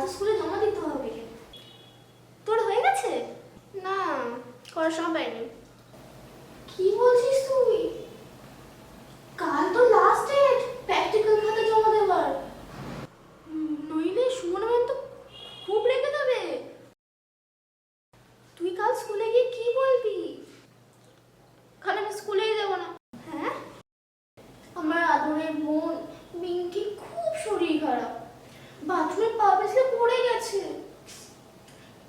তো স্কুলে জমা দিতে হবে। তোর হয়ে গেছে? না, করার সময় পাইনি। কি বলছিস তুই? কাল তো লাস্ট ডেট প্র্যাকটিক্যাল খাতা জমা দেওয়ার। নইলে সুমন ম্যাম তো খুব রেগে যাবে। তুই কাল স্কুলে গিয়ে কি বলবি? কাল আমি স্কুলেই যাবো না। হ্যাঁ, আমার আদরের বোন মিঙ্কি খুব শরীর খারাপ, বাথরুমে পা পিছলে পড়ে গেছে,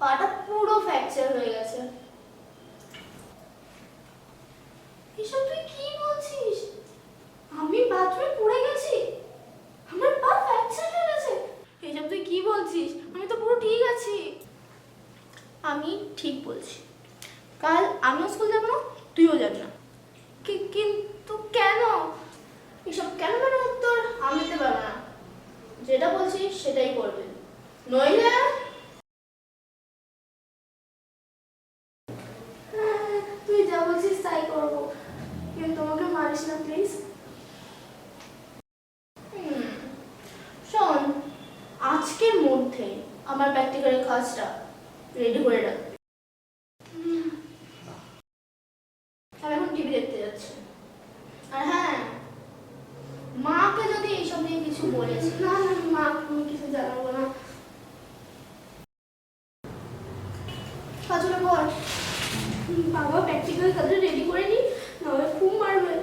পাটা পুরো ফ্র্যাকচার হয়ে গেছে। এসব তুই কি বলছিস? আমি বাথরুমে পড়ে গেছি, আমার পা ফ্র্যাকচার হয়ে গেছে? এসব তুই কি বলছিস? আমি তো পুরো ঠিক আছি। আমি ঠিক বলছি, কাল আমিও স্কুল যাবো না, তুইও যাবি না। কিন্তু কেন? এসব কেন মানে উত্তর আমি দিতে পারবো না। যেটা বলছি সেটাই করবে, নইলে তুই যা বলছিস তাই করবো, কিন্তু তোমাকে মারিস না প্লিজ। শোন, আজকের মধ্যে আমার প্র্যাকটিক্যালের কাজটা রেডি করে রাখবে। আমি এখন টিভি দেখতে যাচ্ছি। আর হ্যাঁ, মাকে যদি এইসব নিয়ে কিছু বলেছি। না না মা, আমি কিছু জানাবো না। কাজটা কর। বাবা প্র্যাকটিক্যাল কাজটা রেডি করে নি, নাহলে খুব মারবে।